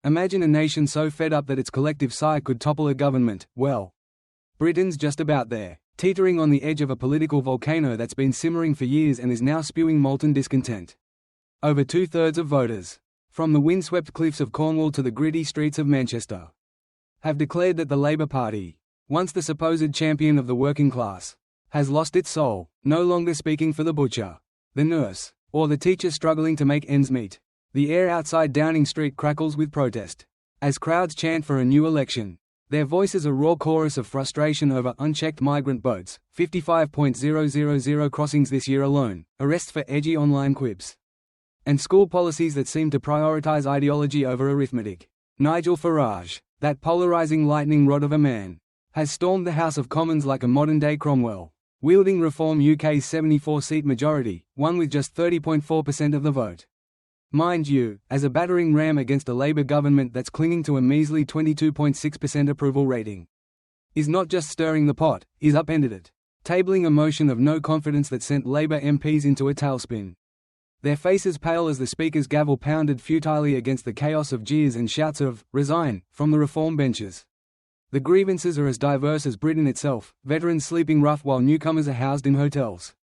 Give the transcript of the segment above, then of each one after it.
Imagine a nation so fed up that its collective sigh could topple a government. Well, Britain's just about there, teetering on the edge of a political volcano that's been simmering for years and is now spewing molten discontent. Over 2/3 of voters, from the windswept cliffs of Cornwall to the gritty streets of Manchester, have declared that the Labour Party, once the supposed champion of the working class, has lost its soul, no longer speaking for the butcher, the nurse, or the teacher struggling to make ends meet. The air outside Downing Street crackles with protest, as crowds chant for a new election, their voices a raw chorus of frustration over unchecked migrant boats, 55,000 crossings this year alone, arrests for edgy online quibs, and school policies that seem to prioritise ideology over arithmetic. Nigel Farage, that polarising lightning rod of a man, has stormed the House of Commons like a modern-day Cromwell, wielding Reform UK's 74-seat majority, won with just 30.4% of the vote. Mind you, as a battering ram against a Labour government that's clinging to a measly 22.6% approval rating. Is not just stirring the pot, is upended it, tabling a motion of no confidence that sent Labour MPs into a tailspin. Their faces pale as the Speaker's gavel pounded futilely against the chaos of jeers and shouts of "resign" from the Reform benches. The grievances are as diverse as Britain itself, veterans sleeping rough while newcomers are housed in hotels.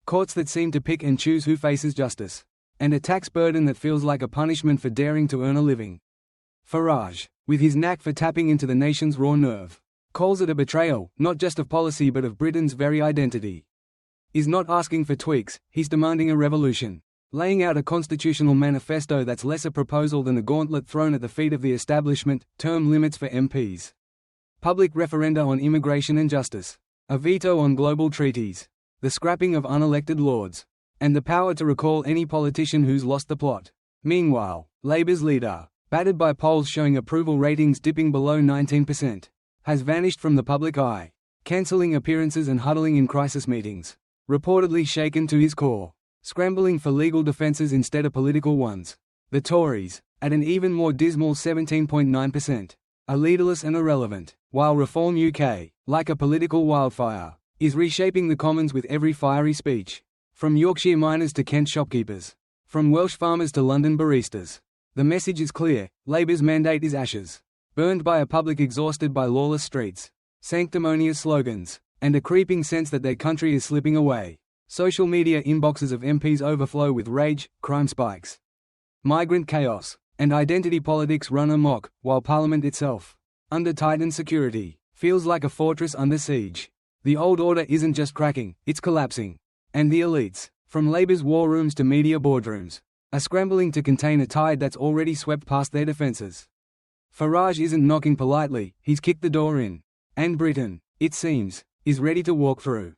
Courts that seem to pick and choose who faces justice. And a tax burden that feels like a punishment for daring to earn a living. Farage, with his knack for tapping into the nation's raw nerve, calls it a betrayal, not just of policy but of Britain's very identity. Is not asking for tweaks, he's demanding a revolution, laying out a constitutional manifesto that's less a proposal than a gauntlet thrown at the feet of the establishment, term limits for MPs, public referenda on immigration and justice, a veto on global treaties, the scrapping of unelected lords, and the power to recall any politician who's lost the plot. Meanwhile, Labour's leader, battered by polls showing approval ratings dipping below 19%, has vanished from the public eye, cancelling appearances and huddling in crisis meetings, reportedly shaken to his core, scrambling for legal defences instead of political ones. The Tories, at an even more dismal 17.9%, are leaderless and irrelevant, while Reform UK, like a political wildfire, is reshaping the Commons with every fiery speech. From Yorkshire miners to Kent shopkeepers, from Welsh farmers to London baristas. The message is clear: Labour's mandate is ashes, burned by a public exhausted by lawless streets, sanctimonious slogans, and a creeping sense that their country is slipping away. Social media inboxes of MPs overflow with rage, crime spikes, migrant chaos, and identity politics run amok, while Parliament itself, under tightened security, feels like a fortress under siege. The old order isn't just cracking, it's collapsing. And the elites, from Labour's war rooms to media boardrooms, are scrambling to contain a tide that's already swept past their defences. Farage isn't knocking politely, he's kicked the door in. And Britain, it seems, is ready to walk through.